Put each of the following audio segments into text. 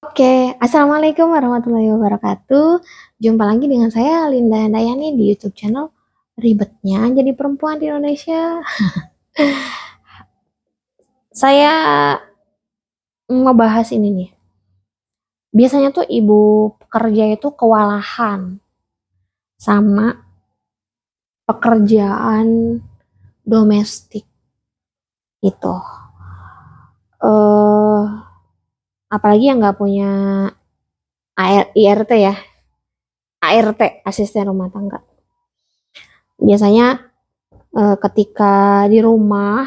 Oke, assalamualaikum warahmatullahi wabarakatuh. Jumpa lagi dengan saya Linda Handayani di YouTube channel Ribetnya Jadi Perempuan di Indonesia. Saya mau bahas ini nih. Biasanya tuh ibu pekerja itu kewalahan sama pekerjaan domestik gitu. eh Apalagi yang nggak punya IRT ya, ART, asisten rumah tangga. Biasanya ketika di rumah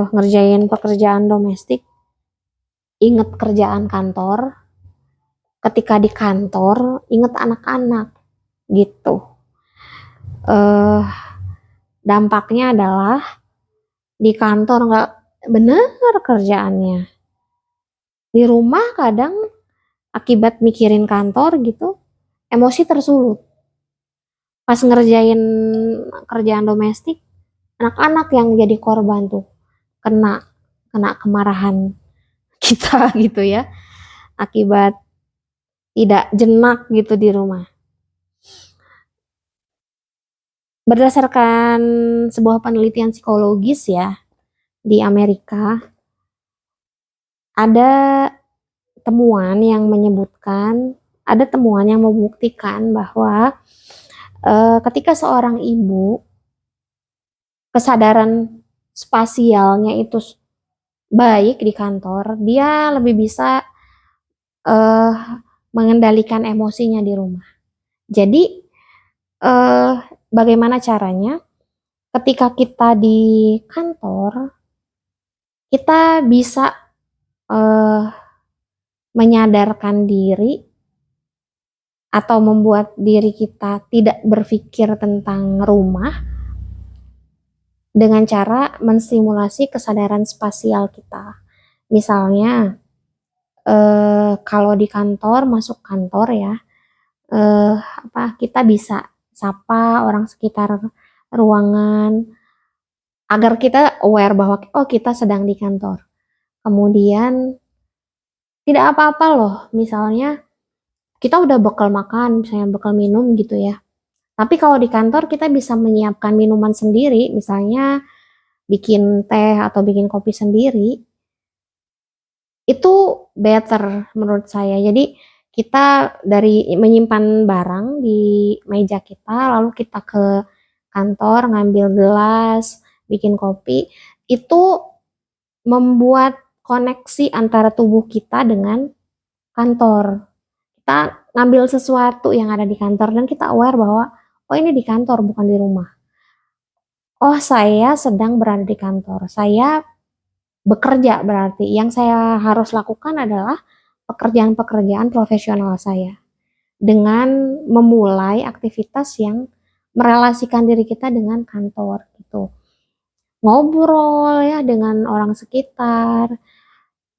ngerjain pekerjaan domestik, inget kerjaan kantor, ketika di kantor inget anak-anak gitu. eh Dampaknya adalah di kantor nggak bener kerjaannya, di rumah kadang akibat mikirin kantor gitu emosi tersulut. Pas ngerjain kerjaan domestik, anak-anak yang jadi korban tuh, kena kena kemarahan kita gitu ya, akibat tidak jenak gitu di rumah. Berdasarkan sebuah penelitian psikologis ya di Amerika, ada ada temuan yang membuktikan bahwa ketika seorang ibu kesadaran spasialnya itu baik di kantor, dia lebih bisa eh, mengendalikan emosinya di rumah. Jadi eh, bagaimana caranya? Ketika kita di kantor, kita bisa eh, menyadarkan diri atau membuat diri kita tidak berpikir tentang rumah dengan cara mensimulasi kesadaran spasial kita. Misalnya, kalau di kantor, masuk kantor ya, kita bisa sapa orang sekitar ruangan agar kita aware bahwa oh kita sedang di kantor. Kemudian tidak apa-apa loh, misalnya kita udah bekal makan, misalnya bekal minum gitu ya. Tapi kalau di kantor kita bisa menyiapkan minuman sendiri, misalnya bikin teh atau bikin kopi sendiri, itu better menurut saya. Jadi kita dari menyimpan barang di meja kita, lalu kita ke kantor ngambil gelas, bikin kopi, itu membuat koneksi antara tubuh kita dengan kantor. Kita ngambil sesuatu yang ada di kantor dan kita aware bahwa oh ini di kantor bukan di rumah. Oh saya sedang berada di kantor. Saya bekerja berarti yang saya harus lakukan adalah pekerjaan-pekerjaan profesional saya dengan memulai aktivitas yang merelasikan diri kita dengan kantor gitu. Ngobrol ya dengan orang sekitar.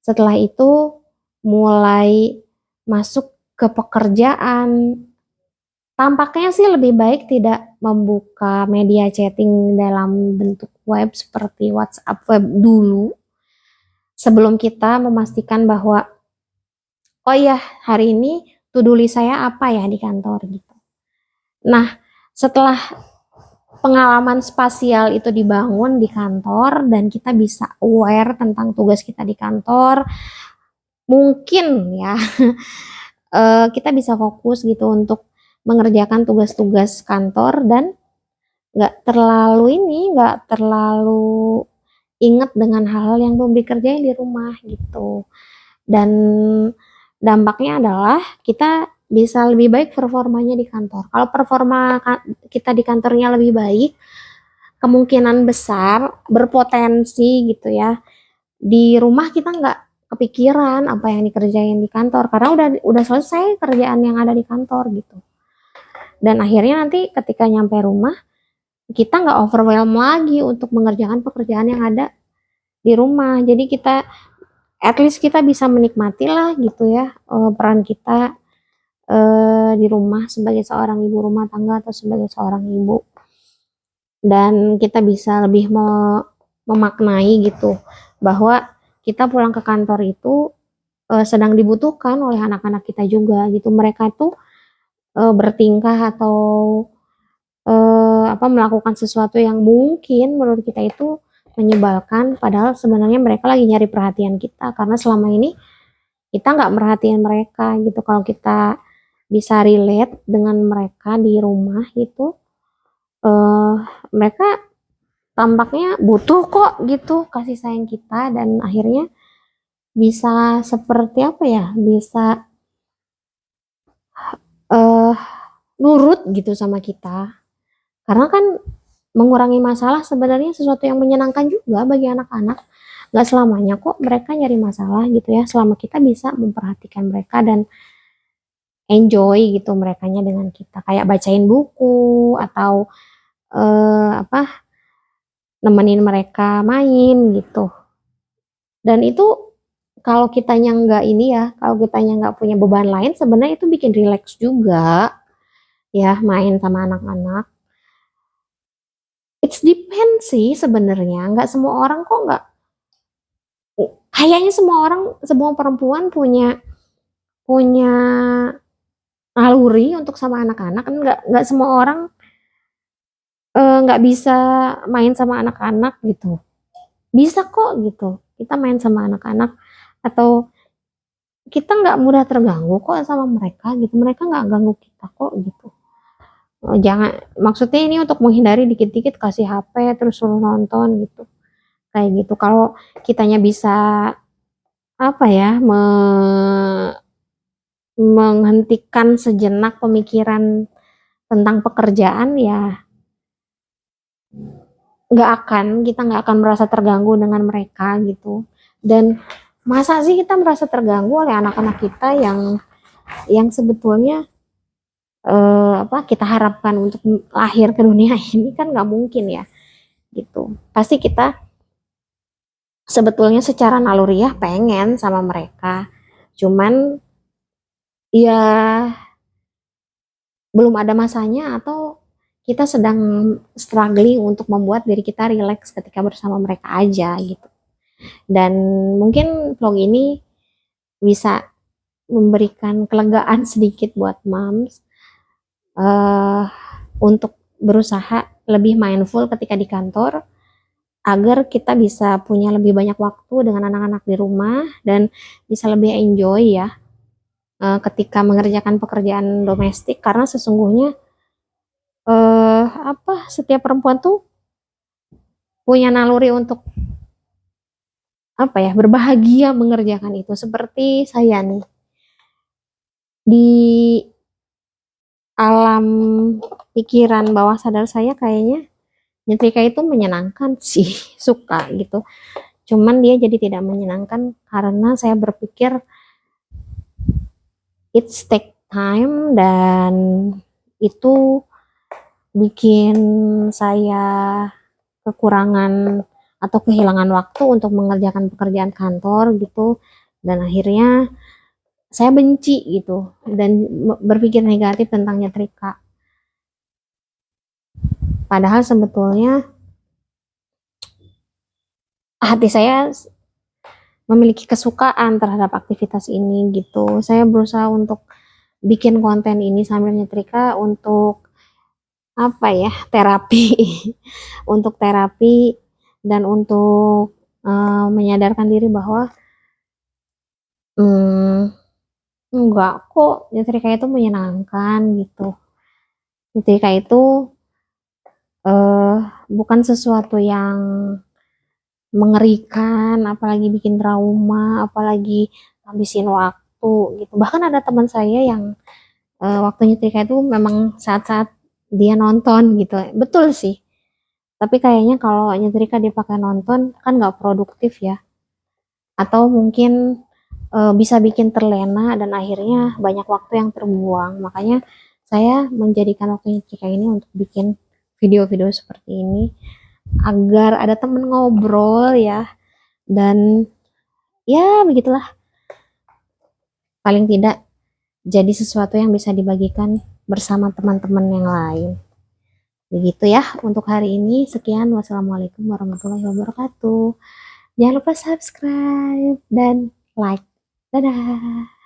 Setelah itu mulai masuk ke pekerjaan. Tampaknya sih lebih baik tidak membuka media chatting dalam bentuk web seperti WhatsApp web dulu, sebelum kita memastikan bahwa oh iya hari ini to-do list saya apa ya di kantor gitu. Nah, setelah pengalaman spasial itu dibangun di kantor dan kita bisa aware tentang tugas kita di kantor, mungkin ya kita bisa fokus gitu untuk mengerjakan tugas-tugas kantor dan nggak terlalu ingat dengan hal-hal yang belum dikerjain di rumah gitu. Dan dampaknya adalah kita bisa lebih baik performanya di kantor. Kalau performa kita di kantornya lebih baik, kemungkinan besar berpotensi gitu ya. Di rumah kita nggak kepikiran apa yang dikerjain di kantor karena udah selesai kerjaan yang ada di kantor gitu. Dan akhirnya nanti ketika nyampe rumah kita nggak overwhelm lagi untuk mengerjakan pekerjaan yang ada di rumah. Jadi kita at least kita bisa menikmati lah gitu ya peran kita di rumah sebagai seorang ibu rumah tangga atau sebagai seorang ibu, dan kita bisa lebih memaknai gitu bahwa kita pulang ke kantor itu sedang dibutuhkan oleh anak-anak kita juga gitu. Mereka tuh bertingkah atau melakukan sesuatu yang mungkin menurut kita itu menyebalkan, padahal sebenarnya mereka lagi nyari perhatian kita karena selama ini kita nggak merhatiin mereka gitu. Kalau kita bisa relate dengan mereka di rumah gitu, eh, mereka tampaknya butuh kok gitu kasih sayang kita, dan akhirnya bisa seperti apa ya, bisa eh nurut gitu sama kita. Karena kan mengurangi masalah sebenarnya sesuatu yang menyenangkan juga bagi anak-anak. Gak selamanya kok mereka nyari masalah gitu ya, selama kita bisa memperhatikan mereka dan enjoy gitu merekanya dengan kita. Kayak bacain buku atau apa, nemenin mereka main gitu. Dan itu kalau kitanya nggak ini ya, kalau kitanya nggak punya beban lain, sebenarnya itu bikin rileks juga ya main sama anak-anak. It's depend sih sebenarnya. Nggak semua orang kok nggak, kayaknya semua orang, semua perempuan punya punya naluri untuk sama anak-anak. Kan nggak semua orang nggak bisa main sama anak-anak gitu. Bisa kok gitu. Kita main sama anak-anak atau kita nggak mudah terganggu kok sama mereka gitu. Mereka nggak ganggu kita kok gitu. Jangan, maksudnya ini untuk menghindari dikit-dikit kasih HP terus suruh nonton gitu. Kayak gitu. Kalau kitanya bisa apa ya, menghentikan sejenak pemikiran tentang pekerjaan ya, kita nggak akan merasa terganggu dengan mereka gitu. Dan masa sih kita merasa terganggu oleh anak-anak kita yang sebetulnya kita harapkan untuk lahir ke dunia ini, kan nggak mungkin ya gitu. Pasti kita sebetulnya secara naluriah pengen sama mereka, cuman ya belum ada masanya, atau kita sedang struggling untuk membuat diri kita rileks ketika bersama mereka aja gitu. Dan mungkin vlog ini bisa memberikan kelegaan sedikit buat moms uh, untuk berusaha lebih mindful ketika di kantor, agar kita bisa punya lebih banyak waktu dengan anak-anak di rumah dan bisa lebih enjoy ya ketika mengerjakan pekerjaan domestik. Karena sesungguhnya setiap perempuan tuh punya naluri untuk berbahagia mengerjakan itu. Seperti saya nih, di alam pikiran bawah sadar saya kayaknya nyetrika itu menyenangkan sih, suka gitu. Cuman dia jadi tidak menyenangkan karena saya berpikir it's take time, dan itu bikin saya kekurangan atau kehilangan waktu untuk mengerjakan pekerjaan kantor gitu. Dan akhirnya saya benci gitu dan berpikir negatif tentang nyetrika. Padahal sebetulnya hati saya memiliki kesukaan terhadap aktivitas ini gitu. Saya berusaha untuk bikin konten ini sambil nyetrika untuk terapi, untuk terapi dan untuk menyadarkan diri bahwa enggak kok, nyetrika itu menyenangkan gitu. Nyetrika itu bukan sesuatu yang mengerikan, apalagi bikin trauma, apalagi habisin waktu gitu. Bahkan ada teman saya yang waktu nyetrika itu memang saat-saat dia nonton gitu. Betul sih. Tapi kayaknya kalau nyetrika dipakai nonton kan nggak produktif ya. Atau mungkin bisa bikin terlena dan akhirnya banyak waktu yang terbuang. Makanya saya menjadikan waktu nyetrika ini untuk bikin video-video seperti ini agar ada temen ngobrol ya, dan ya begitulah, paling tidak jadi sesuatu yang bisa dibagikan bersama teman-teman yang lain. Begitu ya untuk hari ini. Sekian, wassalamualaikum warahmatullahi wabarakatuh. Jangan lupa subscribe dan like. Dadah.